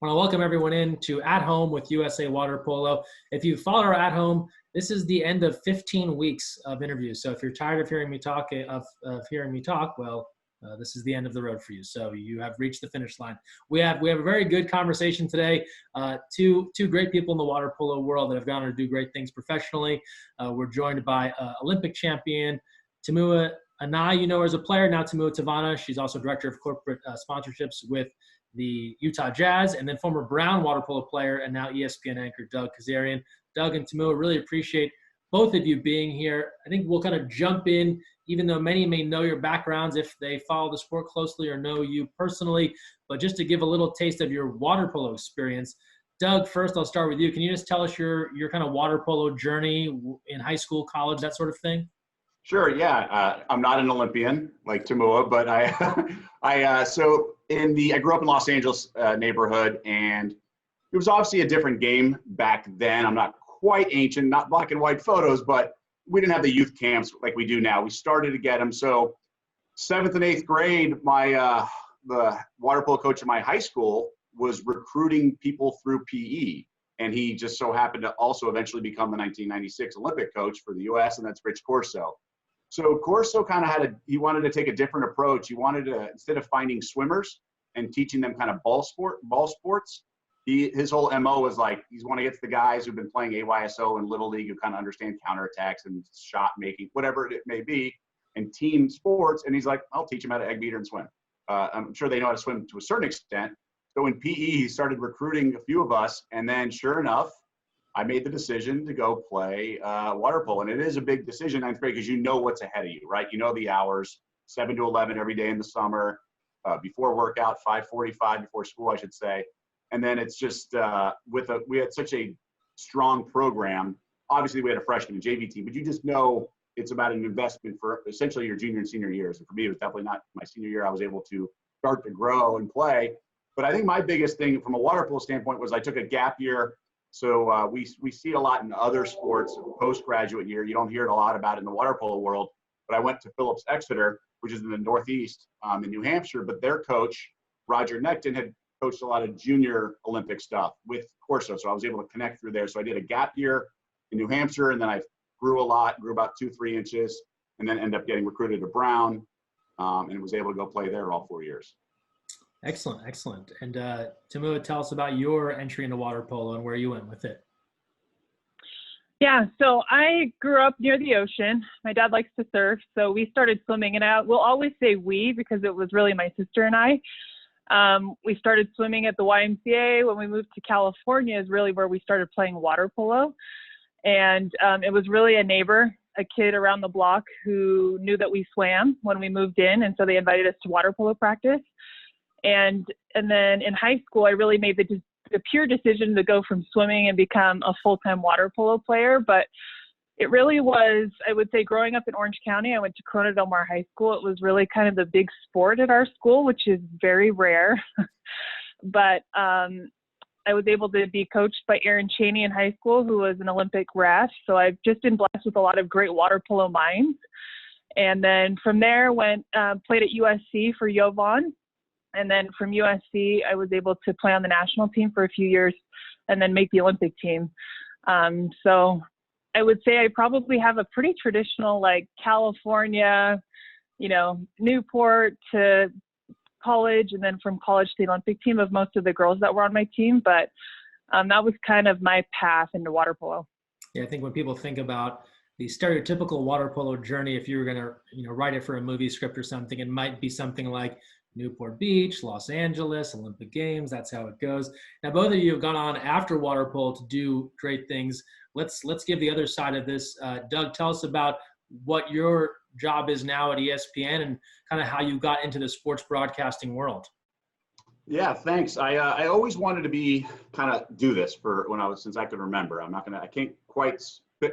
I want to welcome everyone in to At Home with USA Water Polo. If you follow our At Home, this is the end of 15 weeks of interviews. So if you're tired of hearing me talk, this is the end of the road for you. So you have reached the finish line. We have a very good conversation today. Two great people in the water polo world that have gone on to do great things professionally. We're joined by Olympic champion Tumua Anae, you know her as a player, now Tumua Tavana. She's also director of corporate sponsorships with the Utah Jazz, and then former Brown water polo player and now ESPN anchor Doug Kezirian. Doug and Tumua, really appreciate both of you being here. I think we'll kind of jump in, even though many may know your backgrounds if they follow the sport closely or know you personally, but just to give a little taste of your water polo experience. Doug, first I'll start with you. Can you just tell us your kind of water polo journey in high school, college, that sort of thing? Sure. Yeah. I'm not an Olympian like Tumua, but I grew up in Los Angeles neighborhood, and it was obviously a different game back then. I'm not quite ancient, not black and white photos, but we didn't have the youth camps like we do now. We started to get them. So 7th and 8th grade, the water polo coach in my high school was recruiting people through PE. And he just so happened to also eventually become the 1996 Olympic coach for the U.S., and that's Rich Corso. So Corso kind of he wanted to take a different approach. He wanted to, instead of finding swimmers and teaching them kind of ball sports, his whole MO was like, he's want to get to the guys who've been playing AYSO and Little League who kind of understand counterattacks and shot making, whatever it may be, and team sports. And he's like, I'll teach them how to egg beater and swim. I'm sure they know how to swim to a certain extent. So in PE, he started recruiting a few of us. And then sure enough, I made the decision to go play water polo. And it is a big decision, ninth grade, because you know what's ahead of you, right? You know the hours, 7 to 11 every day in the summer, before workout, 5:45 before school, I should say. And then it's just we had such a strong program. Obviously, we had a freshman and JV team, but you just know it's about an investment for essentially your junior and senior years. And for me, it was definitely not my senior year. I was able to start to grow and play. But I think my biggest thing from a water polo standpoint was I took a gap year. So we see it a lot in other sports, postgraduate year. You don't hear it a lot about it in the water polo world. But I went to Phillips Exeter, which is in the Northeast in New Hampshire. But their coach, Roger Necton, had coached a lot of junior Olympic stuff with Corso. So I was able to connect through there. So I did a gap year in New Hampshire, and then I grew about 2-3 inches, and then ended up getting recruited to Brown, and was able to go play there all 4 years. Excellent, excellent. And Tumua, tell us about your entry into water polo and where you went with it. Yeah, so I grew up near the ocean. My dad likes to surf, so we started swimming. And we'll always say we because it was really my sister and I. We started swimming at the YMCA. When we moved to California is really where we started playing water polo. And it was really a kid around the block who knew that we swam when we moved in. And so they invited us to water polo practice. And then in high school, I really made the pure decision to go from swimming and become a full-time water polo player. But it really was, I would say, growing up in Orange County, I went to Corona Del Mar High School. It was really kind of the big sport at our school, which is very rare. But I was able to be coached by Aaron Chaney in high school, who was an Olympic ref. So I've just been blessed with a lot of great water polo minds. And then from there, played at USC for Jovan. And then from USC, I was able to play on the national team for a few years and then make the Olympic team. So I would say I probably have a pretty traditional, like California, Newport to college, and then from college to the Olympic team of most of the girls that were on my team. But that was kind of my path into water polo. Yeah, I think when people think about the stereotypical water polo journey, if you were going to, write it for a movie script or something, it might be something like Newport Beach, Los Angeles, Olympic Games. That's how it goes. Now, both of you have gone on after water polo to do great things. Let's give the other side of this. Doug, tell us about what your job is now at ESPN and kind of how you got into the sports broadcasting world. Yeah, thanks. I always wanted to do this since I can remember. I can't quite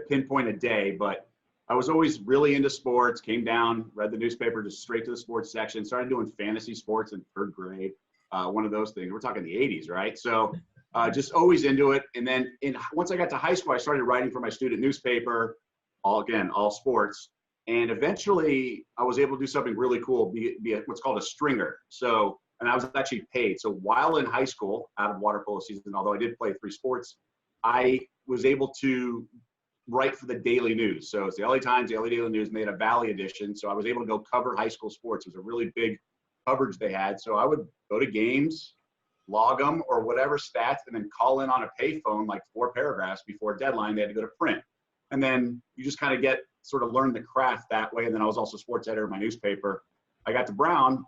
pinpoint a day, but I was always really into sports, came down, read the newspaper, just straight to the sports section, started doing fantasy sports in 3rd grade. One of those things. We're talking the 80s, right? So just always into it. And then once I got to high school, I started writing for my student newspaper, all sports. And eventually I was able to do something really cool, be what's called a stringer. So and I was actually paid. So while in high school, out of water polo season, although I did play 3 sports, I was able to write for the Daily News. So it's the LA Times, the LA Daily News, and they had a Valley edition. So I was able to go cover high school sports. It was a really big coverage they had. So I would go to games, log them or whatever stats, and then call in on a payphone like 4 paragraphs before deadline. They had to go to print. And then you just kind of sort of learn the craft that way. And then I was also sports editor of my newspaper. I got to Brown,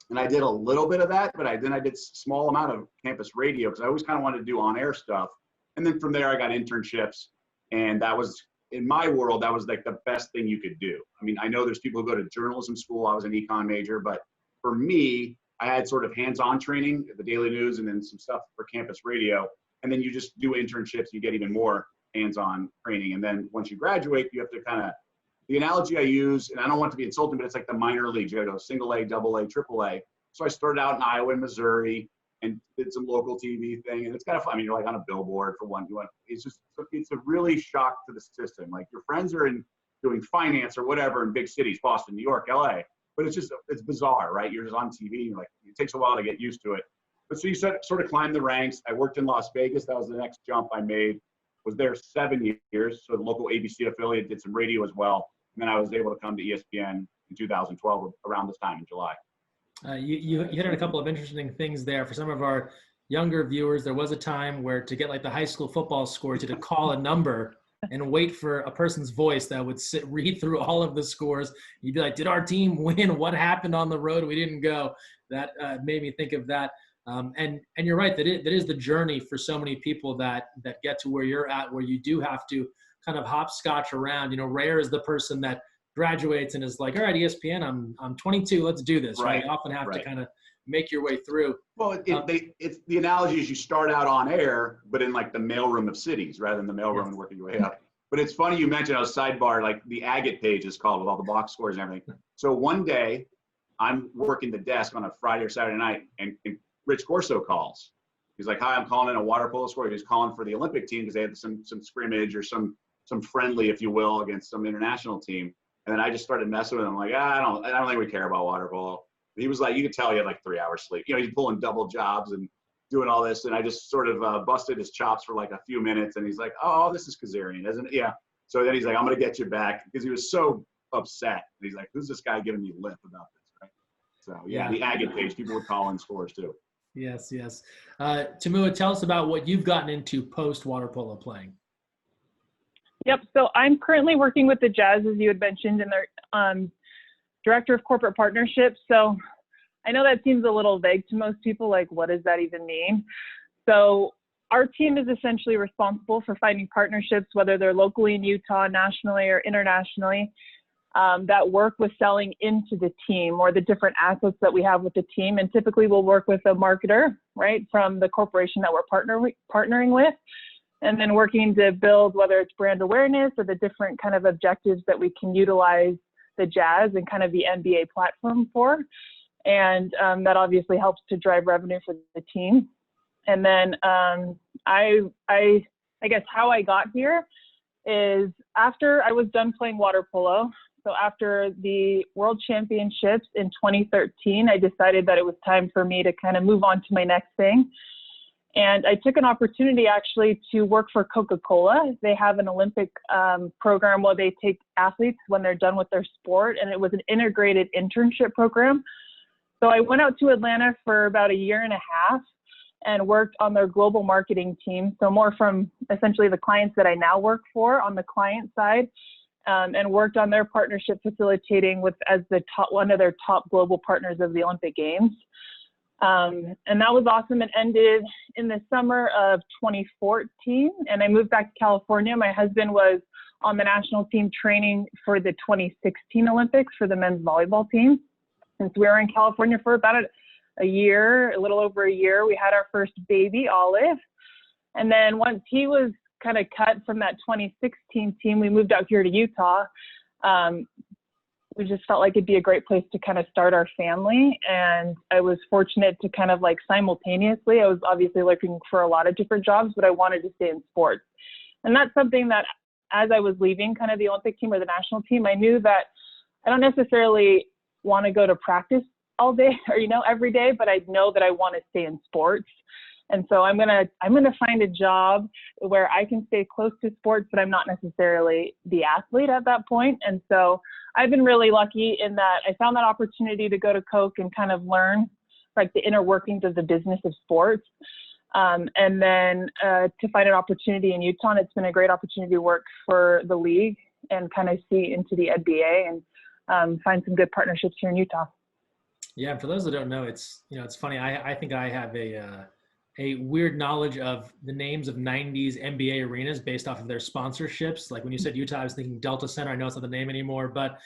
and I did a little bit of that, but then I did a small amount of campus radio because I always kind of wanted to do on-air stuff. And then from there, I got internships, and that was, in my world, that was like the best thing you could do. I mean, I know there's people who go to journalism school. I was an econ major, but for me, I had sort of hands-on training at the Daily News and then some stuff for campus radio. And then you just do internships, you get even more hands-on training. And then once you graduate, you have to kind of, the analogy I use, and I don't want to be insulting, but it's like the minor leagues. You got to go single A, double A, triple A. So I started out in Iowa and Missouri and did some local TV thing. And it's kind of fun. I mean, you're like on a billboard for one. It's a really shock to the system. Like your friends are doing finance or whatever in big cities, Boston, New York, LA. But it's bizarre, right? You're just on TV. You're like, it takes a while to get used to it. But so you sort of climb the ranks. I worked in Las Vegas. That was the next jump I made. Was there 7 years. So the local ABC affiliate, did some radio as well. And then I was able to come to ESPN in 2012, around this time in July. You hit on a couple of interesting things there. For some of our younger viewers, there was a time where to get like the high school football scores, you had to call a number and wait for a person's voice that would read through all of the scores. You'd be like, did our team win? What happened on the road? We didn't go. That made me think of that. And you're right, that is the journey for so many people that get to where you're at, where you do have to kind of hopscotch around. You know, rare is the person that graduates and is like, all right, ESPN, I'm 22, let's do this. Right? You often have to kind of make your way through. Well, it's the analogy is you start out on air, but in like the mailroom of cities rather than the mailroom and working your way up. But it's funny you mentioned, a sidebar, like the agate page is called with all the box scores and everything. So one day I'm working the desk on a Friday or Saturday night and Rich Corso calls. He's like, hi, I'm calling in a water polo score. He's calling for the Olympic team because they had some scrimmage or some friendly, if you will, against some international team. And then I just started messing with him. I'm like, I don't think we care about water polo. He was like, you could tell he had like 3 hours sleep. You know, he's pulling double jobs and doing all this. And I just sort of busted his chops for like a few minutes. And he's like, oh, this is Kezirian, isn't it? Yeah. So then he's like, I'm going to get you back, because he was so upset. And he's like, who's this guy giving me lip about this, right? So yeah, the agate page, people would call in scores too. Yes. Tumua, tell us about what you've gotten into post water polo playing. Yep. So I'm currently working with the Jazz, as you had mentioned, and their director of corporate partnerships. So I know that seems a little vague to most people, like, what does that even mean? So our team is essentially responsible for finding partnerships, whether they're locally in Utah, nationally, or internationally, that work with selling into the team or the different assets that we have with the team. And typically we'll work with a marketer, right, from the corporation that we're partnering with, and then working to build, whether it's brand awareness or the different kind of objectives that we can utilize the Jazz and kind of the NBA platform for. And that obviously helps to drive revenue for the team. And then I guess how I got here is after I was done playing water polo. So after the World Championships in 2013, I decided that it was time for me to kind of move on to my next thing. And I took an opportunity actually to work for Coca-Cola. They have an Olympic program where they take athletes when they're done with their sport, and it was an integrated internship program. So I went out to Atlanta for about a year and a half and worked on their global marketing team. So more from essentially the clients that I now work for on the client side, and worked on their partnership facilitating with as one of their top global partners of the Olympic Games. And that was awesome. It ended in the summer of 2014, and I moved back to California. My husband was on the national team training for the 2016 Olympics for the men's volleyball team. Since we were in California for about a year, a little over a year, we had our first baby, Olive. And then once he was kind of cut from that 2016 team, we moved out here to Utah. We just felt like it'd be a great place to kind of start our family. And I was fortunate to kind of like simultaneously, I was obviously looking for a lot of different jobs, but I wanted to stay in sports. And that's something that as I was leaving kind of the Olympic team or the national team, I knew that I don't necessarily want to go to practice all day or, every day, but I know that I want to stay in sports. And so I'm going to find a job where I can stay close to sports, but I'm not necessarily the athlete at that point. And so I've been really lucky in that I found that opportunity to go to Coke and kind of learn like the inner workings of the business of sports. And then to find an opportunity in Utah, and it's been a great opportunity to work for the league and kind of see into the NBA and find some good partnerships here in Utah. Yeah, and for those that don't know, it's funny. I think I have a weird knowledge of the names of 90s NBA arenas based off of their sponsorships. Like when you said Utah, I was thinking Delta Center. I know it's not the name anymore, but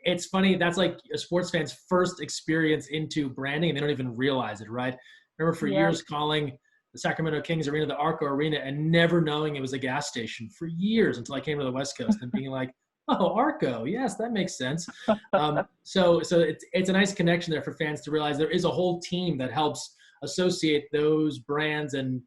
it's funny. That's like a sports fan's first experience into branding, and they don't even realize it, right? I remember for years calling the Sacramento Kings arena the Arco Arena and never knowing it was a gas station for years until I came to the West Coast and being like, oh, Arco, yes, that makes sense. So it's a nice connection there for fans to realize there is a whole team that helps associate those brands and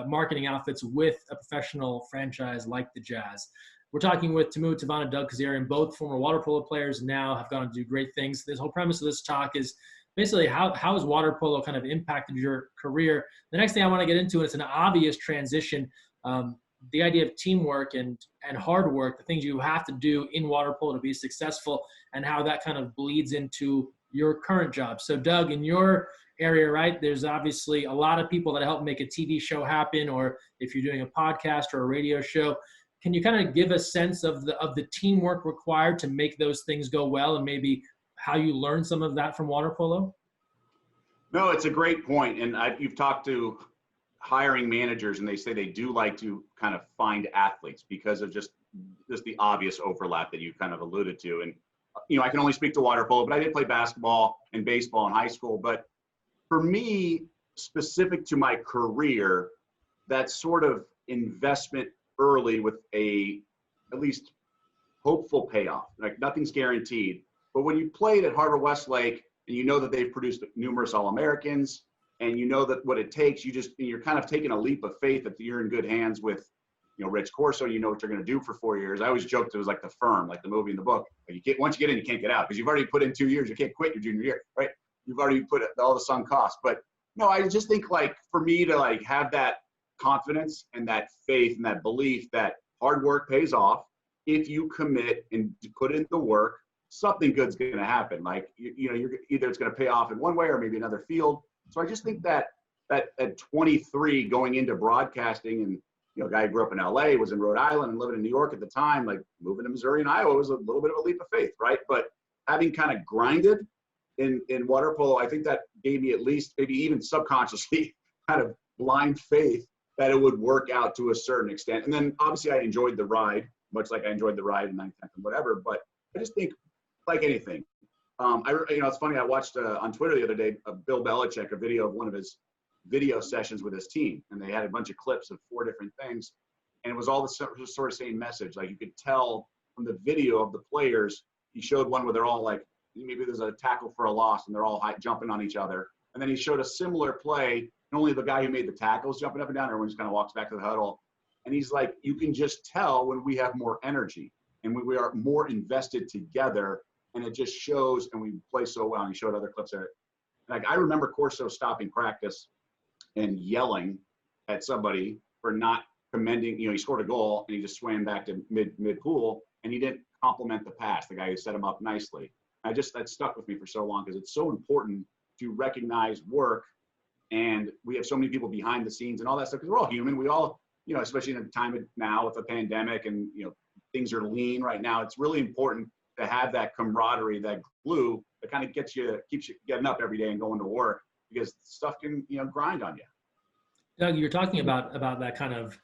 marketing outfits with a professional franchise like the Jazz. We're talking with Tumua, Tavana, Doug Kezirian, both former water polo players, now have gone on to do great things. This whole premise of this talk is basically how has water polo kind of impacted your career? The next thing I want to get into, and it's an obvious transition, the idea of teamwork and hard work, the things you have to do in water polo to be successful, and how that kind of bleeds into your current job. So Doug, in your area, right, there's obviously a lot of people that help make a TV show happen, or if you're doing a podcast or a radio show. Can you kind of give a sense of the teamwork required to make those things go well, and maybe how you learned some of that from water polo? No, it's a great point. And you've talked to hiring managers, and they say they do like to kind of find athletes because of just the obvious overlap that you kind of alluded to. And, I can only speak to water polo, but I did play basketball and baseball in high school. But for me, specific to my career, that sort of investment early with at least hopeful payoff. Like nothing's guaranteed. But when you played at Harvard Westlake and you know that they've produced numerous All-Americans, and you know that what it takes, you're kind of taking a leap of faith that you're in good hands with, Rich Corso. You know what you're going to do for 4 years. I always joked it was like The Firm, like the movie and the book. Like once you get in, you can't get out because you've already put in 2 years. You can't quit your junior year, right? You've already put all the sunk costs. But no, I just think like for me to like have that confidence and that faith and that belief that hard work pays off. If you commit and put in the work, something good's going to happen. Like, you're either it's going to pay off in one way or maybe another field. So I just think that at 23 going into broadcasting, and, a guy who grew up in LA, was in Rhode Island and living in New York at the time, like moving to Missouri and Iowa was a little bit of a leap of faith, right? But having kind of grinded in water polo, I think that gave me at least maybe even subconsciously kind of blind faith that it would work out to a certain extent. And then obviously I enjoyed the ride, much like I enjoyed the ride in 9th, 10th, and whatever. But I just think, like anything, it's funny. I watched on Twitter the other day, Bill Belichick, a video of one of his video sessions with his team, and they had a bunch of clips of 4 different things, and it was all the sort of same message. Like you could tell from the video of the players, he showed one where they're all like, maybe there's a tackle for a loss, and they're all jumping on each other, and then he showed a similar play, and only the guy who made the tackles jumping up and down. Everyone just kind of walks back to the huddle, and he's like, you can just tell when we have more energy and when we are more invested together. And it just shows, and we play so well. And he showed other clips of it. Like I remember Corso stopping practice and yelling at somebody for not commending. He scored a goal and he just swam back to mid pool, and he didn't compliment the pass, the guy who set him up nicely. That stuck with me for so long because it's so important to recognize work, and we have so many people behind the scenes and all that stuff because we're all human. We all, especially in the time of now with the pandemic and things are lean right now. It's really important to have that camaraderie, that glue that kind of keeps you getting up every day and going to work, because stuff can, grind on you. Doug, you're talking about that kind of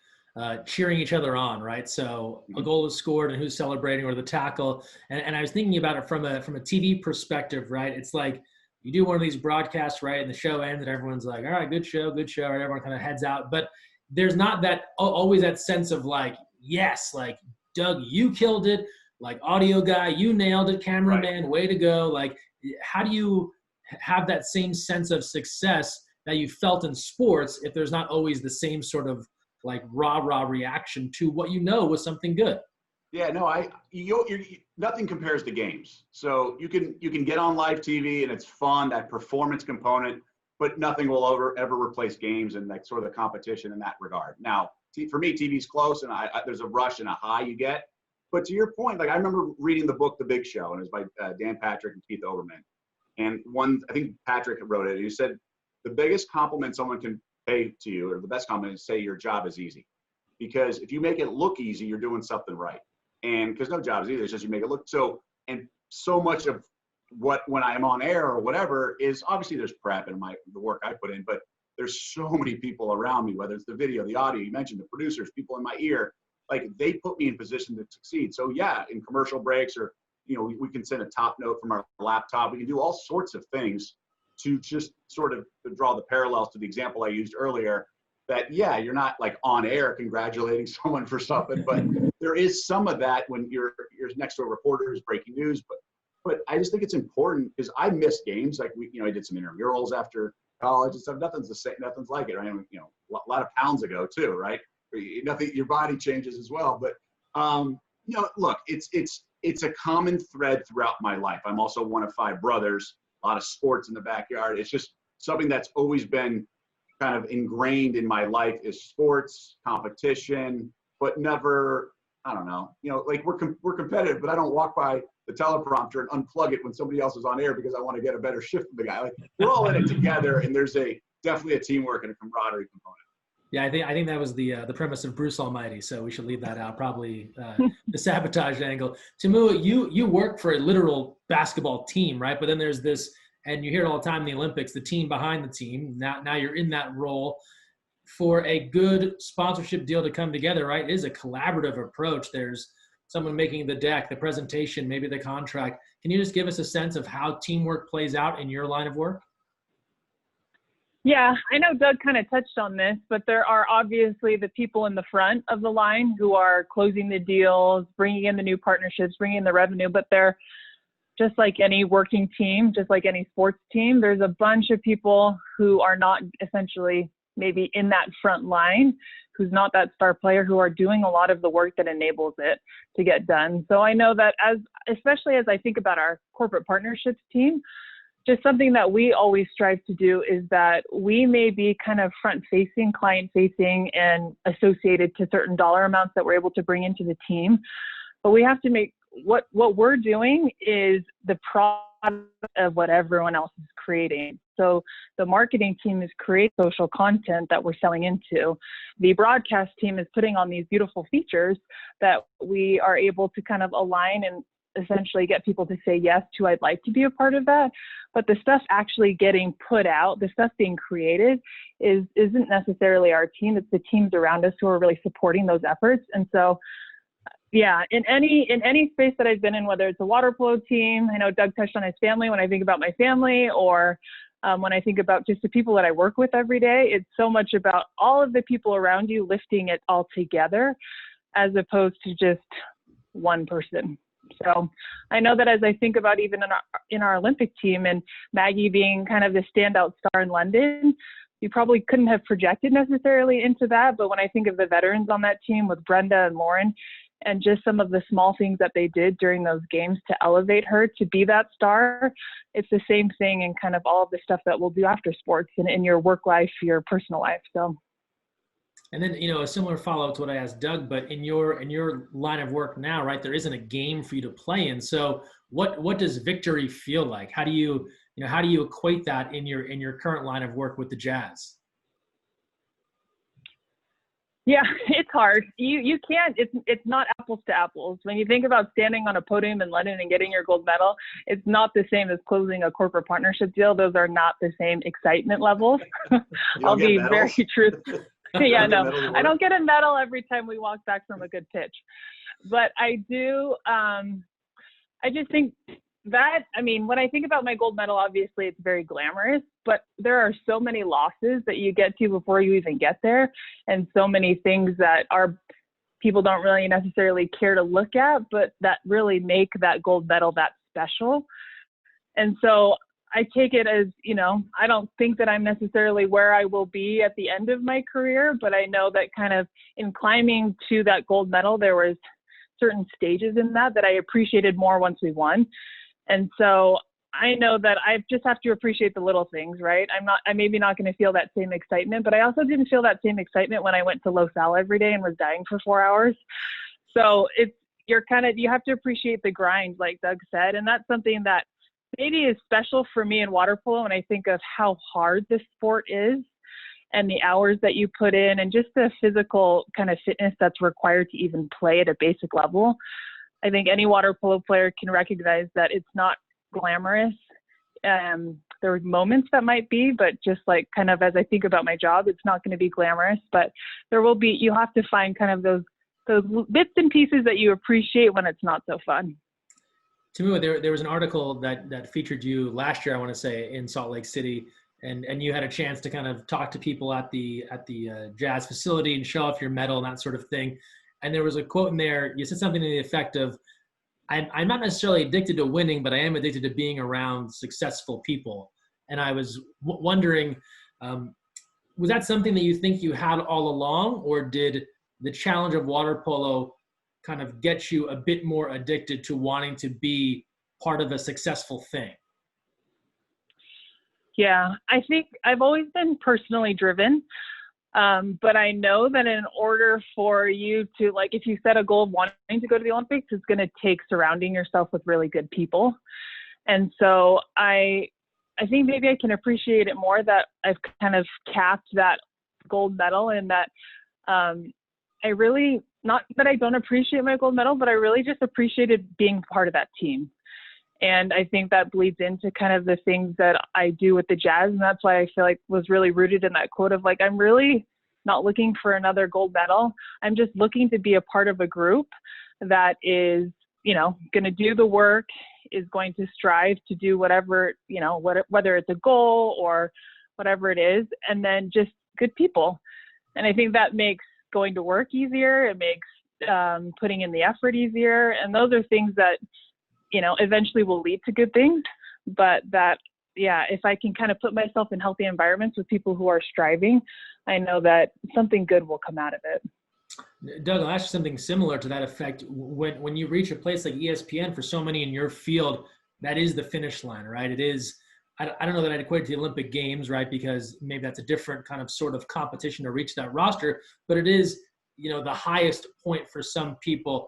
cheering each other on, right? So a goal is scored and who's celebrating, or the tackle. And I was thinking about it from a TV perspective, right? It's like you do one of these broadcasts, right? And the show ends and everyone's like, all right, good show. And everyone kind of heads out. But there's not always that sense of like, yes, like Doug, you killed it. Like audio guy, you nailed it. Cameraman, way to go. Like, how do you have that same sense of success that you felt in sports if there's not always the same sort of like rah-rah reaction to what was something good? Yeah, no, nothing compares to games. So you can get on live TV and it's fun, that performance component, but nothing will ever replace games and like sort of the competition in that regard. Now, for me, TV's close, and there's a rush and a high you get. But to your point, like I remember reading the book The Big Show, and it was by Dan Patrick and Keith Olbermann. And I think Patrick wrote it. He said the biggest compliment someone can pay to you, or the best compliment, is say your job is easy, because if you make it look easy, you're doing something right. And because no job is easy, it's just you make it look so. And so much of when I'm on air or whatever is obviously there's prep and the work I put in, but there's so many people around me, whether it's the video, the audio, you mentioned the producers, people in my ear, like they put me in position to succeed. So yeah, in commercial breaks, or we can send a top note from our laptop. We can do all sorts of things to just sort of draw the parallels to the example I used earlier. That yeah, you're not like on air congratulating someone for something, but there is some of that when you're next to a reporter who's breaking news. But I just think it's important because I miss games. Like I did some intramurals after college and stuff. Nothing's the same. Nothing's like it. Right? I mean, a lot of pounds ago too, right? Nothing. Your body changes as well. But look, it's a common thread throughout my life. I'm also one of 5 brothers. A lot of sports in the backyard. It's just something that's always been kind of ingrained in my life is sports, competition, but never, I don't know, like we're competitive, but I don't walk by the teleprompter and unplug it when somebody else is on air because I want to get a better shift from the guy. Like we're all in it together, and there's definitely a teamwork and a camaraderie component. Yeah, I think that was the premise of Bruce Almighty, so we should leave that out, probably the sabotage angle. Tumua, you work for a literal basketball team, right? But then there's this, and you hear it all the time in the Olympics, the team behind the team. Now you're in that role. For a good sponsorship deal to come together, right, it is a collaborative approach. There's someone making the deck, the presentation, maybe the contract. Can you just give us a sense of how teamwork plays out in your line of work? Yeah, I know Doug kind of touched on this, but there are obviously the people in the front of the line who are closing the deals, bringing in the new partnerships, bringing in the revenue, but they're just like any working team, just like any sports team, there's a bunch of people who are not essentially maybe in that front line, who's not that star player, who are doing a lot of the work that enables it to get done. So I know that especially as I think about our corporate partnerships team, just something that we always strive to do is that we may be kind of front-facing, client-facing, and associated to certain dollar amounts that we're able to bring into the team. But we have to make what we're doing is the product of what everyone else is creating. So the marketing team is creating social content that we're selling into. The broadcast team is putting on these beautiful features that we are able to kind of align and essentially get people to say yes to, I'd like to be a part of that. But the stuff actually getting put out, the stuff being created isn't necessarily our team. It's the teams around us who are really supporting those efforts. And so, yeah, in any space that I've been in, whether it's a water polo team, I know Doug touched on his family. When I think about my family, or when I think about just the people that I work with every day, it's so much about all of the people around you lifting it all together, as opposed to just one person. So I know that as I think about even in our Olympic team, and Maggie being kind of the standout star in London, you probably couldn't have projected necessarily into that. But when I think of the veterans on that team with Brenda and Lauren, and just some of the small things that they did during those games to elevate her to be that star, it's the same thing in kind of all of the stuff that we'll do after sports and in your work life, your personal life. So. And then, a similar follow-up to what I asked Doug, but in your line of work now, right, there isn't a game for you to play in. So what does victory feel like? How do you equate that in your current line of work with the Jazz? Yeah, it's hard. You can't, it's not apples to apples. When you think about standing on a podium in London and getting your gold medal, it's not the same as closing a corporate partnership deal. Those are not the same excitement levels. I'll be very truthful. Yeah, no, I don't get a medal every time we walk back from a good pitch, but I do. I just think that, when I think about my gold medal, obviously it's very glamorous, but there are so many losses that you get to before you even get there, and so many things that people don't really necessarily care to look at, but that really make that gold medal that special. And so I take it as, I don't think that I'm necessarily where I will be at the end of my career, but I know that kind of in climbing to that gold medal, there was certain stages in that I appreciated more once we won. And so I know that I just have to appreciate the little things, right? I'm maybe not going to feel that same excitement, but I also didn't feel that same excitement when I went to Los Al every day and was dying for 4 hours. So you have to appreciate the grind, like Doug said. And that's something that maybe is special for me in water polo when I think of how hard this sport is and the hours that you put in and just the physical kind of fitness that's required to even play at a basic level. I think any water polo player can recognize that it's not glamorous. There are moments that might be, but just like kind of as I think about my job, it's not going to be glamorous, but you'll have to find kind of those bits and pieces that you appreciate when it's not so fun. Tumua, there was an article that featured you last year, I want to say, in Salt Lake City, and you had a chance to kind of talk to people at the Jazz facility and show off your medal and that sort of thing. And there was a quote in there. You said something to the effect of, I'm not necessarily addicted to winning, but I am addicted to being around successful people. And I was wondering, was that something that you think you had all along, or did the challenge of water polo kind of get you a bit more addicted to wanting to be part of a successful thing? Yeah, I think I've always been personally driven. But I know that in order for you to, like, if you set a goal of wanting to go to the Olympics, it's going to take surrounding yourself with really good people. And so I think maybe I can appreciate it more that I've kind of capped that gold medal, and that I really, not that I don't appreciate my gold medal, but I really just appreciated being part of that team. And I think that bleeds into kind of the things that I do with the Jazz. And that's why I feel like was really rooted in that quote of, like, I'm really not looking for another gold medal. I'm just looking to be a part of a group that is, going to do the work, is going to strive to do whatever, whether it's a goal or whatever it is, and then just good people. And I think that makes going to work easier. It makes putting in the effort easier. And those are things that, eventually will lead to good things. But that, if I can kind of put myself in healthy environments with people who are striving, I know that something good will come out of it. Doug, I'll ask you something similar to that effect. When you reach a place like ESPN, for so many in your field, that is the finish line, right? It is, I don't know that I'd equate it to the Olympic Games, right? Because maybe that's a different kind of sort of competition to reach that roster, but it is, the highest point for some people.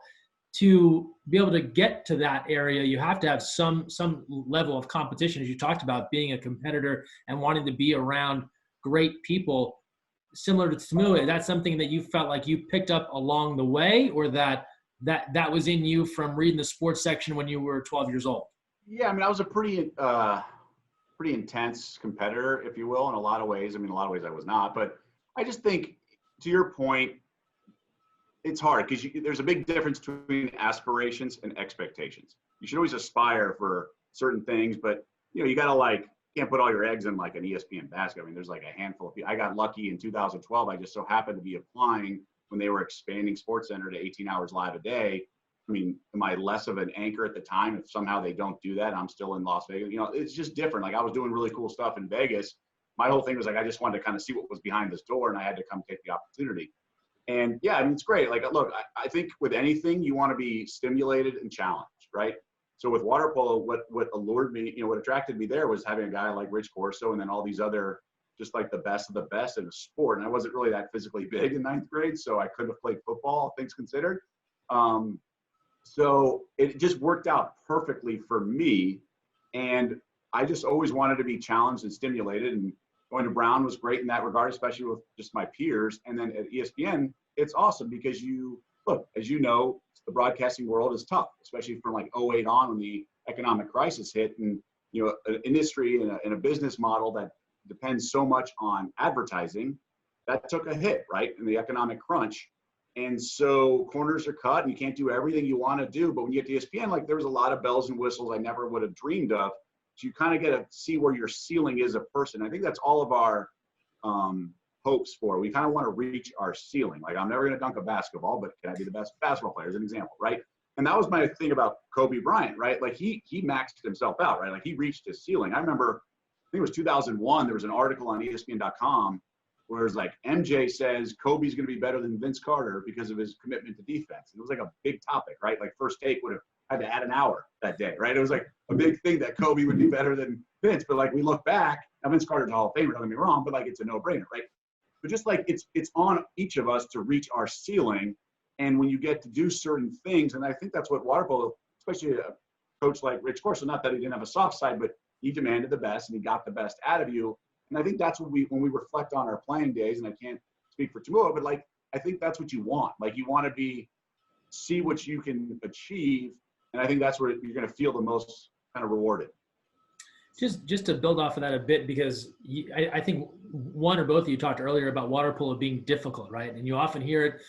To be able to get to that area, you have to have some level of competition, as you talked about, being a competitor and wanting to be around great people. Similar to Tumua, that's something that you felt like you picked up along the way, or that was in you from reading the sports section when you were 12 years old? Yeah, I mean, I was a pretty intense competitor, if you will, in a lot of ways. I mean, in a lot of ways I was not, but I just think, to your point, it's hard because there's a big difference between aspirations and expectations. You should always aspire for certain things, but you gotta can't put all your eggs in like an ESPN basket. I mean, there's like a handful of people. I got lucky in 2012. I just so happened to be applying when they were expanding SportsCenter to 18 hours live a day. I mean, am I less of an anchor at the time if somehow they don't do that? I'm still in Las Vegas. It's just different. Like, I was doing really cool stuff in Vegas. My whole thing was like, I just wanted to kind of see what was behind this door, and I had to come take the opportunity. And yeah, I mean, it's great. Like, look, I think with anything, you want to be stimulated and challenged, right? So with water polo, what allured me, what attracted me there was having a guy like Rich Corso, and then all these other, just like the best of the best in the sport. And I wasn't really that physically big in 9th grade, so I couldn't have played football, things considered. So it just worked out perfectly for me. And I just always wanted to be challenged and stimulated. And going to Brown was great in that regard, especially with just my peers. And then at ESPN, it's awesome because as you know, the broadcasting world is tough, especially from like 2008 on when the economic crisis hit, and an industry and a business model that depends so much on advertising, that took a hit, right, in the economic crunch. And so corners are cut and you can't do everything you want to do. But when you get to ESPN, like, there was a lot of bells and whistles I never would have dreamed of. So you kind of get to see where your ceiling is a person. I think that's all of our hopes for. We kind of want to reach our ceiling. Like, I'm never going to dunk a basketball, but can I be the best basketball player, as an example, right? And that was my thing about Kobe Bryant, right? Like, he maxed himself out, right? Like, he reached his ceiling. I remember, I think it was 2001, there was an article on ESPN.com Whereas like MJ says Kobe's going to be better than Vince Carter because of his commitment to defense. And it was like a big topic, right? Like First Take would have had to add an hour that day, right? It was like a big thing that Kobe would be better than Vince. But like we look back, now Vince Carter's a Hall of Famer, don't get me wrong, but like it's a no-brainer, right? But just like it's on each of us to reach our ceiling. And when you get to do certain things, and I think that's what water polo, especially a coach like Rich Corso, not that he didn't have a soft side, but he demanded the best and he got the best out of you. And I think that's what when we reflect on our playing days, and I can't speak for Tumua, but like, I think that's what you want. Like you want to see what you can achieve. And I think that's where you're going to feel the most kind of rewarded. Just to build off of that a bit, because I think one or both of you talked earlier about water polo being difficult, right? And you often hear it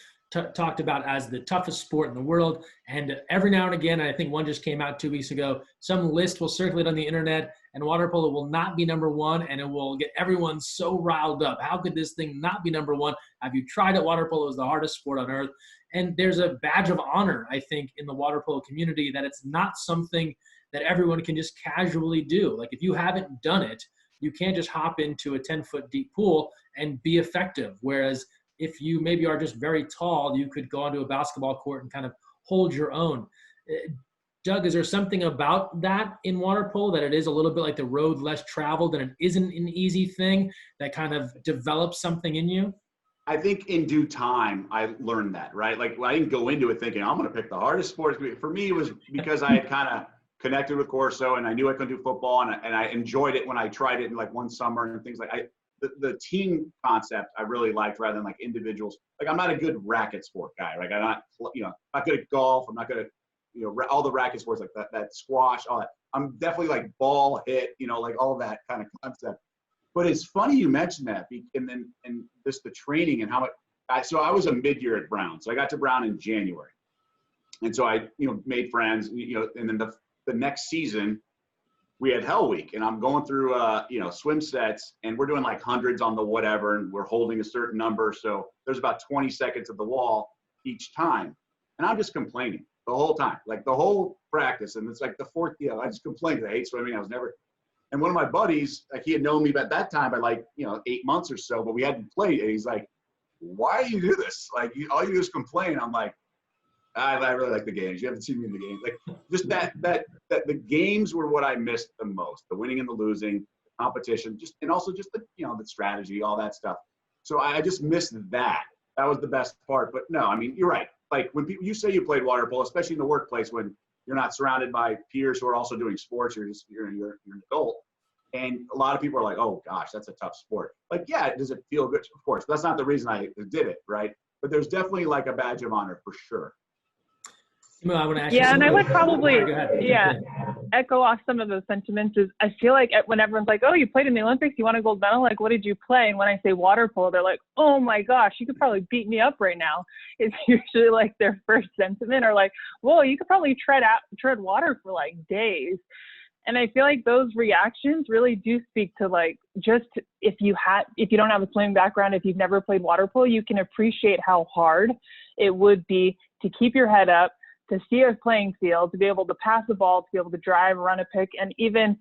talked about as the toughest sport in the world. And every now and again, I think one just came out 2 weeks ago, some list will circulate on the internet and water polo will not be number one, and it will get everyone so riled up. How could this thing not be number one? Have you tried it? Water polo is the hardest sport on earth. And there's a badge of honor, I think, in the water polo community that it's not something that everyone can just casually do. Like if you haven't done it, you can't just hop into a 10-foot deep pool and be effective. Whereas if you maybe are just very tall, you could go onto a basketball court and kind of hold your own. Doug, is there something about that in water polo that it is a little bit like the road less traveled and it isn't an easy thing that kind of develops something in you? I think in due time, I learned that, right? Like I didn't go into it thinking I'm going to pick the hardest sport. For me, it was because I had kind of connected with Corso and I knew I couldn't do football and I enjoyed it when I tried it in like one summer and things like the team concept I really liked rather than like individuals. Like I'm not a good racket sport guy. Like I'm not, not good at golf. I'm not good at, all the racket sports like that squash, all that. I'm definitely like ball hit, like all that kind of concept. But it's funny you mentioned that, and just the training and how much. So I was a mid-year at Brown, so I got to Brown in January, and so I made friends, and then the next season we had Hell Week, and I'm going through swim sets, and we're doing like hundreds on the whatever, and we're holding a certain number, so there's about 20 seconds at the wall each time, and I'm just complaining the whole time, like the whole practice, and it's like the fourth, I just complained. I hate swimming. And one of my buddies, like he had known me at that time by like, 8 months or so, but we hadn't played. And he's like, why do you do this? Like, all you do is complain. I'm like, I really like the games. You haven't seen me in the games. Like, just that the games were what I missed the most. The winning and the losing, the competition, and also just the, the strategy, all that stuff. So I just missed that. That was the best part. But no, I mean, you're right. Like when you say you played water polo, especially in the workplace when you're not surrounded by peers who are also doing sports, you're an adult. And a lot of people are like, oh gosh, that's a tough sport. Like, yeah, does it feel good? Of course, but that's not the reason I did it, right? But there's definitely like a badge of honor for sure. I want to ask and I would probably, right, echo off some of those sentiments. Is I feel like when everyone's like, oh, you played in the Olympics, you won a gold medal, like, what did you play? And when I say water polo, they're like, oh my gosh, you could probably beat me up right now. It's usually like their first sentiment, or like, whoa, you could probably tread water for like days. And I feel like those reactions really do speak to like, just if you don't have a swimming background, if you've never played water polo, you can appreciate how hard it would be to keep your head up, to see a playing field, to be able to pass the ball, to be able to drive, run a pick. And even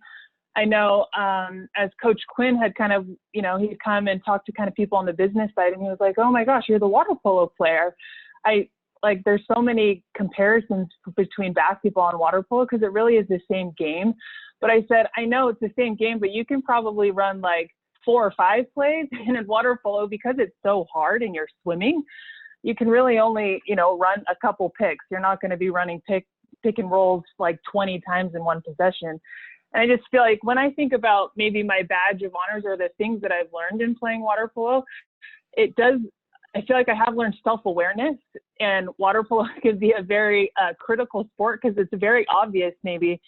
I know as Coach Quinn had kind of, he'd come and talk to kind of people on the business side, and he was like, oh my gosh, you're the water polo player. There's so many comparisons between basketball and water polo because it really is the same game. But I said, I know it's the same game, but you can probably run like 4 or 5 plays in water polo because it's so hard and you're swimming. You can really only, run a couple picks. You're not going to be running pick and rolls like 20 times in one possession. And I just feel like when I think about maybe my badge of honors or the things that I've learned in playing water polo, I feel like I have learned self-awareness, and water polo can be a very critical sport because it's very obvious. Maybe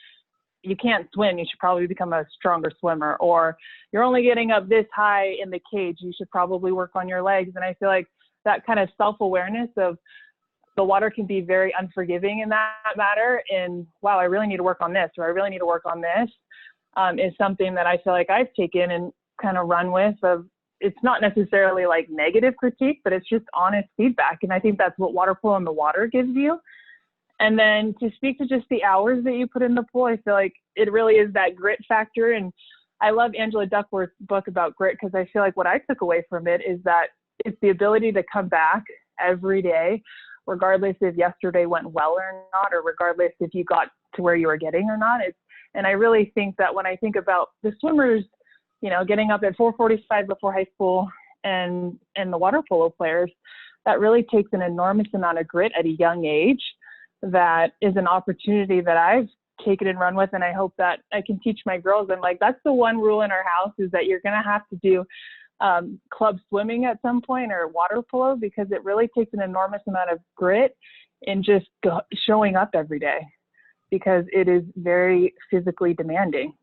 you can't swim, you should probably become a stronger swimmer, or you're only getting up this high in the cage, you should probably work on your legs. And I feel like that kind of self-awareness of the water can be very unforgiving in that matter. And wow, I really need to work on this, or I really need to work on this, is something that I feel like I've taken and kind of run with. It's not necessarily like negative critique, but it's just honest feedback. And I think that's what water polo in the water gives you. And then to speak to just the hours that you put in the pool, I feel like it really is that grit factor. And I love Angela Duckworth's book about grit, because I feel like what I took away from it is that it's the ability to come back every day, regardless if yesterday went well or not, or regardless if you got to where you were getting or not. And I really think that when I think about the swimmers, you know, getting up at 4:45 before high school, and the water polo players, that really takes an enormous amount of grit at a young age. That is an opportunity that I've taken and run with, and I hope that I can teach my girls. And like, that's the one rule in our house, is that you're going to have to do club swimming at some point, or water polo, because it really takes an enormous amount of grit in just showing up every day, because it is very physically demanding.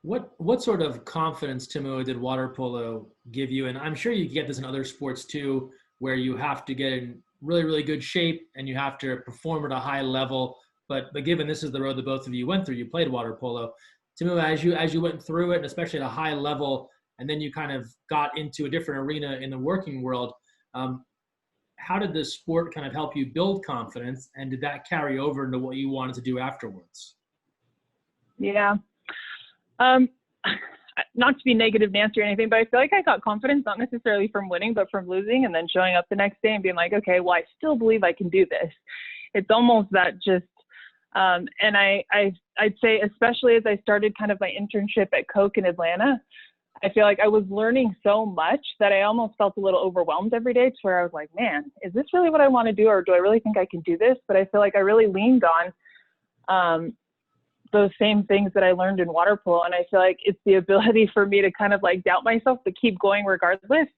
What sort of confidence, Tumua, did water polo give you? And I'm sure you get this in other sports too, where you have to get in really, really good shape and you have to perform at a high level. But given this is the road that both of you went through, you played water polo. Tumua, as you went through it, and especially at a high level, and then you kind of got into a different arena in the working world, how did the sport kind of help you build confidence, and did that carry over into what you wanted to do afterwards? Yeah. Not to be negative Nancy or anything, but I feel like I got confidence, not necessarily from winning, but from losing, and then showing up the next day and being like, okay, well, I still believe I can do this. It's almost that just, and I'd say, especially as I started kind of my internship at Coke in Atlanta, I feel like I was learning so much that I almost felt a little overwhelmed every day, to where I was like, man, is this really what I want to do? Or do I really think I can do this? But I feel like I really leaned on those same things that I learned in water polo. And I feel like it's the ability for me to kind of like doubt myself, but keep going regardless,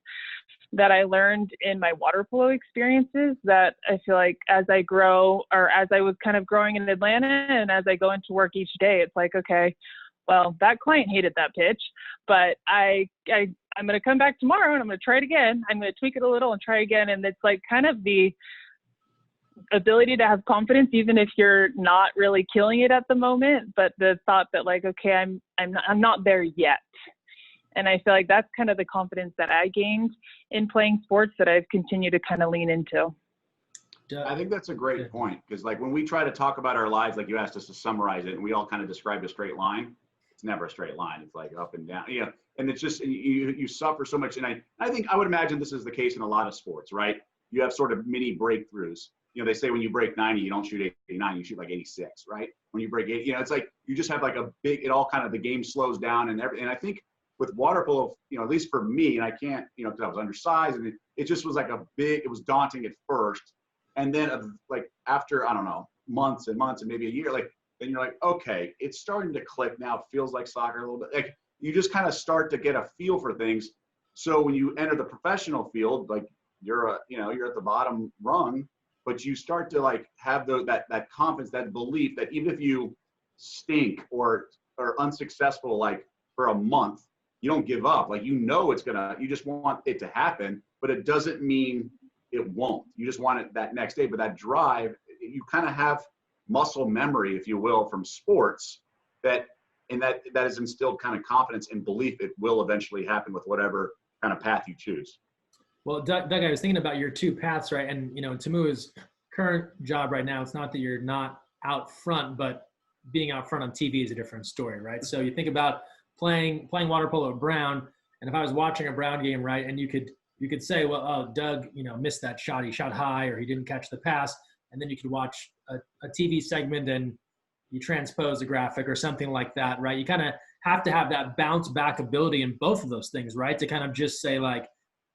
that I learned in my water polo experiences, that I feel like as I grow, or as I was kind of growing in Atlanta, and as I go into work each day, it's like, okay, well, that client hated that pitch, but I'm going to come back tomorrow and I'm going to try it again. I'm going to tweak it a little and try again. And it's like kind of the ability to have confidence, even if you're not really killing it at the moment, but the thought that like, okay, I'm not there yet. And I feel like that's kind of the confidence that I gained in playing sports that I've continued to kind of lean into. I think that's a great point, because like when we try to talk about our lives, like you asked us to summarize it, and we all kind of described a straight line. It's never a straight line. It's like up and down, you know, and it's just, you suffer so much. And I think, I would imagine this is the case in a lot of sports, right? You have sort of mini breakthroughs. You know, they say when you break 90, you don't shoot 89, you shoot like 86, right? When you break 80, you know, it's like, you just have like a big, it all kind of, the game slows down and everything. And I think with water polo, you know, at least for me, and I can't, you know, because I was undersized, and it just was like it was daunting at first. And then like after, I don't know, months and months and maybe a year, like, then you're like, okay, it's starting to click now. It feels like soccer a little bit. Like you just kind of start to get a feel for things. So when you enter the professional field, like you're at the bottom rung, but you start to like have that confidence, that belief that even if you stink or are unsuccessful, like for a month, you don't give up. Like, you know, you just want it to happen, but it doesn't mean it won't. You just want it that next day. But that drive, you kind of have muscle memory, if you will, from sports, that is instilled kind of confidence and belief it will eventually happen with whatever kind of path you choose. Well, Doug, I was thinking about your two paths, right? And, you know, Tumua's current job right now, it's not that you're not out front, but being out front on TV is a different story, right? So you think about playing water polo at Brown, and if I was watching a Brown game, right, and you could say, well, oh, Doug, you know, missed that shot. He shot high, or he didn't catch the pass. And then you could watch a TV segment and you transpose a graphic or something like that, right? You kind of have to have that bounce back ability in both of those things, right? To kind of just say like,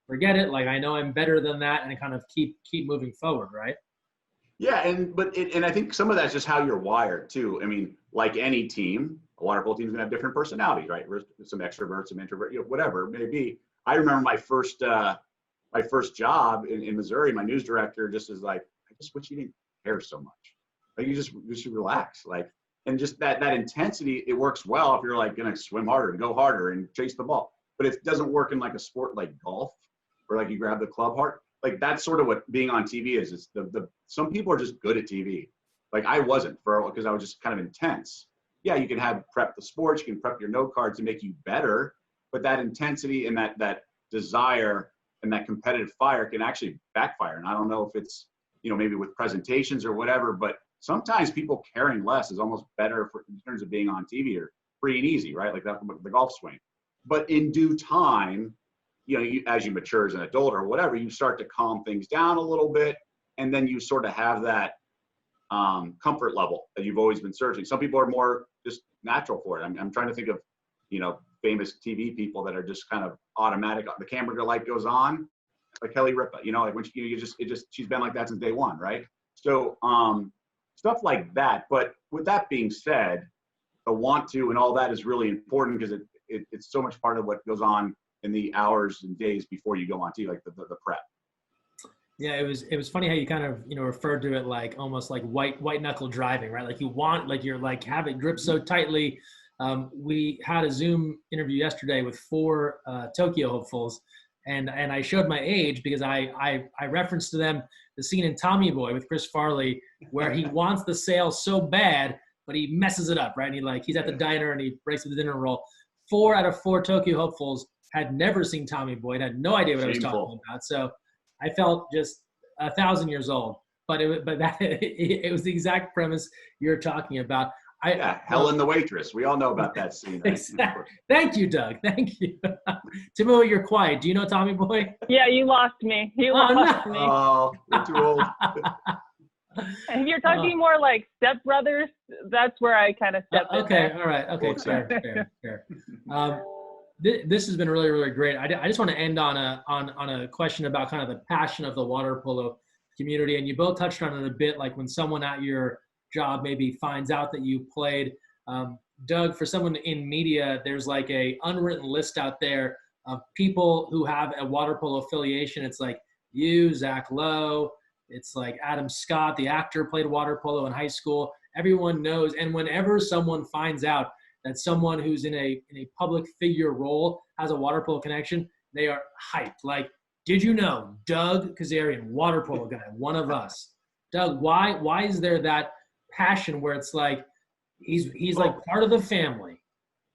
forget it. Like, I know I'm better than that, and kind of keep moving forward, right? Yeah, and I think some of that's just how you're wired too. I mean, like any team, a water polo team's gonna have different personalities, right? Some extroverts, some introverts, you know, whatever it may be. I remember my first job in Missouri. My news director just is like, I just wish you didn't care so much. Like, you should relax. Like, and just that intensity, it works well if you're like gonna swim harder and go harder and chase the ball. But it doesn't work in like a sport like golf, where like you grab the club hard. Like, that's sort of what being on TV is. It's some people are just good at TV. Like, I wasn't, because I was just kind of intense. Yeah, you can prep the sports, you can prep your note cards to make you better, but that intensity and that desire and that competitive fire can actually backfire. And I don't know if it's, you know, maybe with presentations or whatever, but sometimes people caring less is almost better in terms of being on TV, or free and easy, right? Like that, the golf swing. But in due time, as you mature as an adult or whatever, you start to calm things down a little bit, and then you sort of have that comfort level that you've always been searching. Some people are more just natural for it. I'm trying to think of, famous TV people that are just kind of automatic. The camera light goes on, like Kelly Ripa, like when she's been like that since day one, right? So stuff like that. But with that being said, the want to and all that is really important because it's so much part of what goes on in the hours and days before you go on TV, like the prep. Yeah, it was funny how you kind of referred to it like almost like white knuckle driving, right? Like you're like have it grip so tightly. We had a Zoom interview yesterday with 4 Tokyo hopefuls, and I showed my age because I referenced to them the scene in Tommy Boy with Chris Farley where he wants the sail so bad, but he messes it up, right? And he's at the diner and he breaks the dinner roll. 4 out of 4 Tokyo hopefuls had never seen Tommy Boy and had no idea what I was talking about. So I felt just 1,000 years old, but it was the exact premise you're talking about. Helen the Waitress. We all know about that scene. Right? Exactly. Thank you, Doug. Thank you. Tumua, you're quiet. Do you know Tommy Boy? Yeah, you lost me. You lost me. Oh, you're too old. If you're talking more like Step Brothers, that's where I kind of step in. Okay, all right. Okay, fair. This has been really, really great. I just want to end on a question about kind of the passion of the water polo community, and you both touched on it a bit, like when someone at your job maybe finds out that you played. Doug, for someone in media, there's like a unwritten list out there of people who have a water polo affiliation. It's like you, Zach Lowe. It's like Adam Scott, the actor, played water polo in high school. Everyone knows. And whenever someone finds out that someone who's in a public figure role has a water polo connection, they are hyped. Like, did you know Doug Kezirian, water polo guy, one of us? Doug, why is there that passion where it's like he's like part of the family?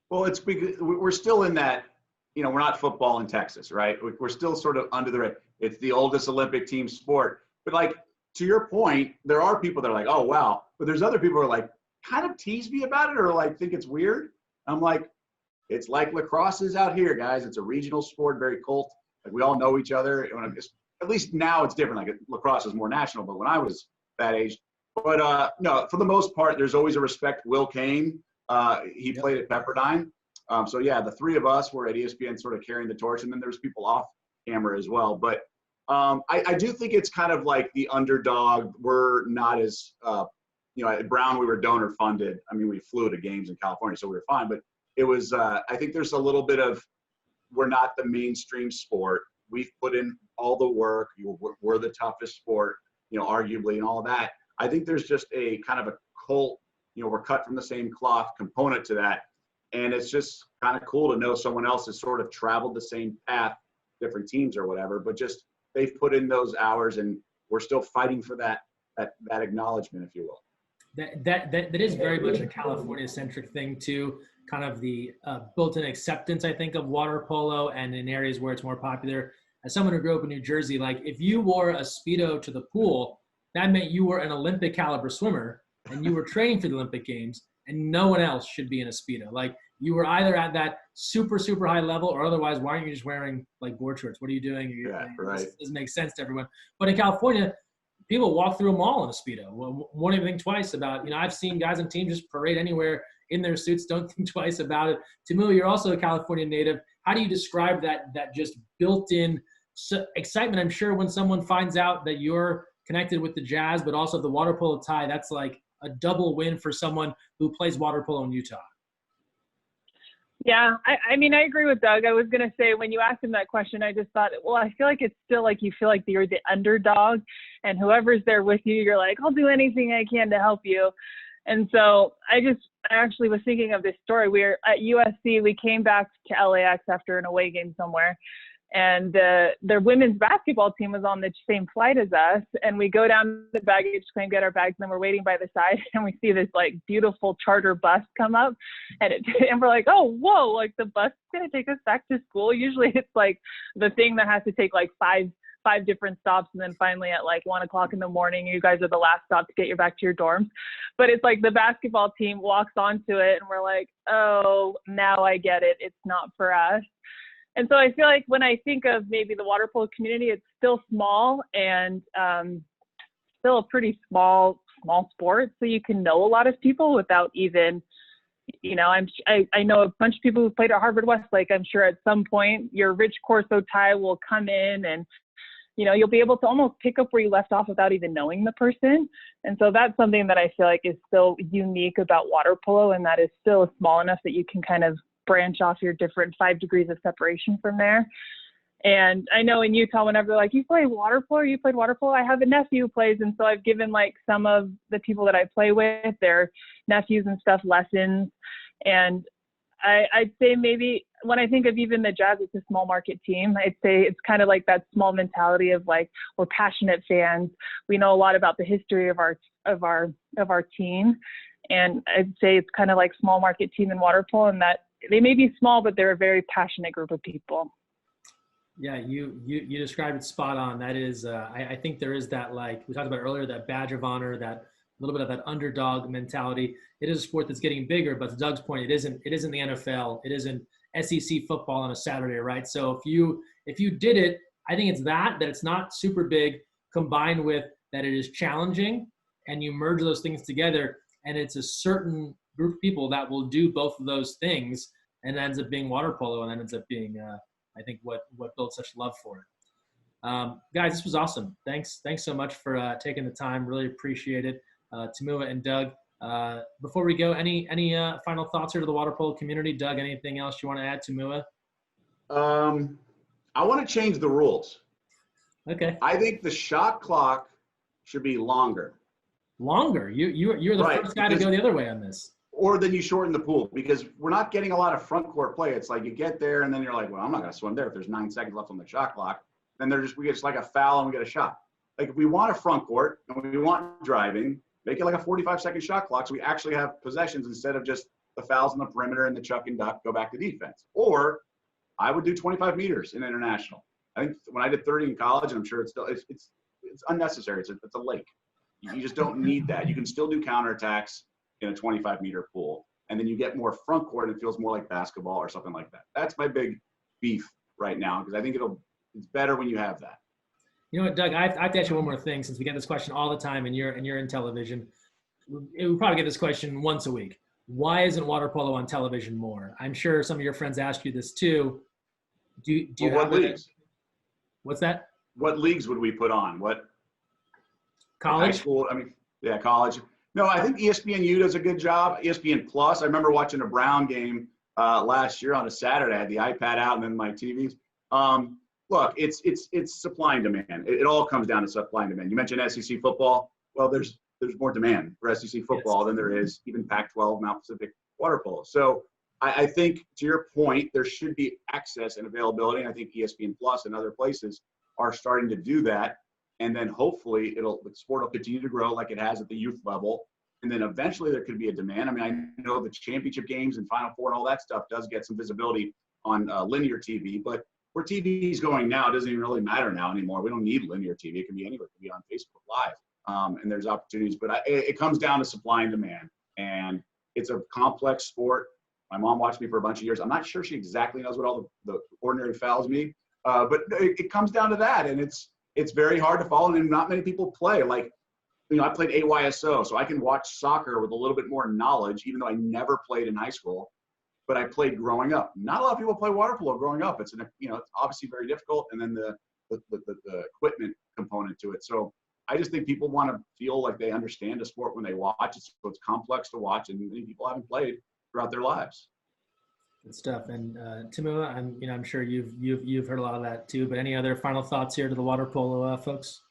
Well, it's because we're still in that, we're not football in Texas, right? We're still sort of under the, it's the oldest Olympic team sport. But like, to your point, there are people that are like, oh, wow. But there's other people who are like, kind of tease me about it or like think it's weird. I'm like, it's like lacrosse is out here, guys. It's a regional sport, very cult. Like we all know each other. At least now it's different. Like lacrosse is more national, but when I was that age, but no, for the most part, there's always a respect. Will Kane, he played at Pepperdine. So yeah, the 3 of us were at ESPN sort of carrying the torch, and then there's people off camera as well. But I do think it's kind of like the underdog. We're not as, at Brown, we were donor funded. I mean, we flew to games in California, so we were fine. But it was, I think there's a little bit of, we're not the mainstream sport. We've put in all the work. We're the toughest sport, arguably, and all that. I think there's just a kind of a cult, we're cut from the same cloth component to that. And it's just kind of cool to know someone else has sort of traveled the same path, different teams or whatever, but just they've put in those hours and we're still fighting for that acknowledgement, if you will. That is very much a California-centric thing too, kind of the built-in acceptance, I think, of water polo, and in areas where it's more popular. As someone who grew up in New Jersey, like if you wore a Speedo to the pool, that meant you were an Olympic caliber swimmer and you were training for the Olympic Games, and no one else should be in a Speedo. Like you were either at that super, super high level, or otherwise, why aren't you just wearing like board shorts? What are you doing? Right. This doesn't make sense to everyone. But in California, people walk through a mall in a Speedo. Won't even think twice about, I've seen guys on teams just parade anywhere in their suits, don't think twice about it. Tumua, you're also a California native. How do you describe that just built-in excitement? I'm sure when someone finds out that you're connected with the Jazz, but also the water polo tie, that's like a double win for someone who plays water polo in Utah. Yeah, I mean, I agree with Doug. I was going to say, when you asked him that question, I just thought, well, I feel like it's still like you feel like you're the underdog, and whoever's there with you, you're like, I'll do anything I can to help you. And so I actually was thinking of this story. We were at USC. We came back to LAX after an away game somewhere, and their women's basketball team was on the same flight as us. And we go down the baggage claim, get our bags, and then we're waiting by the side, and we see this like beautiful charter bus come up, and we're like, oh, whoa, like the bus is going to take us back to school. Usually it's like the thing that has to take like five 5 different stops. And then finally at like 1 o'clock in the morning, you guys are the last stop to get you back to your dorms. But it's like the basketball team walks onto it and we're like, oh, now I get it. It's not for us. And so I feel like when I think of maybe the water polo community, it's still small and still a pretty small sport. So you can know a lot of people without even, you know, I know a bunch of people who played at Harvard Westlake. I'm sure at some point your Rich Corso tie will come in and, you know, you'll be able to almost pick up where you left off without even knowing the person. And so that's something that I feel like is still unique about water polo, and that is still small enough that you can kind of branch off your different 5 degrees of separation from there. And I know in Utah, whenever they're like, you play water polo, or you played water polo, I have a nephew who plays. And so I've given like some of the people that I play with, their nephews and stuff, lessons. And I'd say maybe when I think of even the Jazz, it's a small market team. I'd say it's kind of like that small mentality of like, we're passionate fans. We know a lot about the history of our team. And I'd say it's kind of like small market team in water polo, and that they may be small, but they're a very passionate group of people. Yeah, you described it spot on. That is, I think there is that, like we talked about earlier, that badge of honor, that little bit of that underdog mentality. It is a sport that's getting bigger, but to Doug's point, it isn't the NFL. It isn't SEC football on a Saturday, right? So if you did it, I think it's that it's not super big, combined with that it is challenging, and you merge those things together, and it's a certain group of people that will do both of those things, and it ends up being water polo, and that ends up being I think what builds such love for it. Guys, this was awesome. Thanks so much for taking the time. Really appreciate it. Tumua and Doug, before we go, any final thoughts here to the water polo community? Doug, anything else you want to add? Tumua? I want to change the rules. Okay. I think the shot clock should be longer. Longer? You're the right, first guy to go the other way on this. Or then you shorten the pool, because we're not getting a lot of front court play. It's like you get there and then you're like, well, I'm not going to swim there if there's 9 seconds left on the shot clock. Then we get just like a foul and we get a shot. Like if we want a front court and we want driving, make it like a 45-second shot clock so we actually have possessions instead of just the fouls on the perimeter and the chuck and duck, go back to defense. Or I would do 25 meters in international. I think when I did 30 in college, and I'm sure it's unnecessary. It's a lake. You just don't need that. You can still do counterattacks in a 25-meter pool, and then you get more front court and it feels more like basketball or something like that. That's my big beef right now, because I think it's better when you have that. You know what, Doug, I have to ask you one more thing, since we get this question all the time and you're in television. We probably get this question once a week. Why isn't water polo on television more? I'm sure some of your friends ask you this too. Do you what leagues? What's that? What leagues would we put on? What? College? High school? I mean, yeah, college. No, I think ESPNU does a good job. ESPN Plus. I remember watching a Brown game last year on a Saturday. I had the iPad out and then my TVs. Look, it's supply and demand. It all comes down to supply and demand. You mentioned SEC football. Well, there's more demand for SEC football than there is even Pac-12, Mount Pacific water polo. So I think, to your point, there should be access and availability. And I think ESPN Plus and other places are starting to do that. And then hopefully the sport will continue to grow like it has at the youth level. And then eventually there could be a demand. I mean, I know the championship games and Final Four and all that stuff does get some visibility on linear TV, but where TV is going now, it doesn't even really matter now anymore. We don't need linear TV. It can be anywhere. It can be on Facebook Live. And there's opportunities, but it comes down to supply and demand. And it's a complex sport. My mom watched me for a bunch of years. I'm not sure she exactly knows what all the ordinary fouls mean, but it comes down to that. And it's very hard to follow, and not many people play. Like, you know, I played AYSO, so I can watch soccer with a little bit more knowledge, even though I never played in high school, but I played growing up. Not a lot of people play water polo growing up. It's it's obviously very difficult, and then the equipment component to it. So I just think people want to feel like they understand a sport when they watch it. So it's complex to watch, and many people haven't played throughout their lives. Good stuff. And Tumua, I'm sure you've heard a lot of that too. But any other final thoughts here to the water polo folks?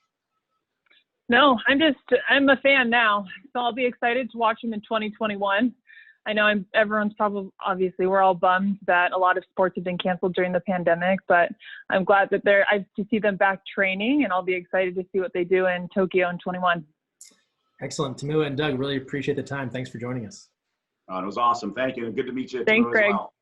No, I'm a fan now, so I'll be excited to watch them in 2021. I know obviously we're all bummed that a lot of sports have been canceled during the pandemic, but I'm glad that to see them back training, and I'll be excited to see what they do in Tokyo in 21. Excellent. Tumua and Doug, really appreciate the time. Thanks for joining us. It was awesome. Thank you. And good to meet you. Thanks, Greg. As well.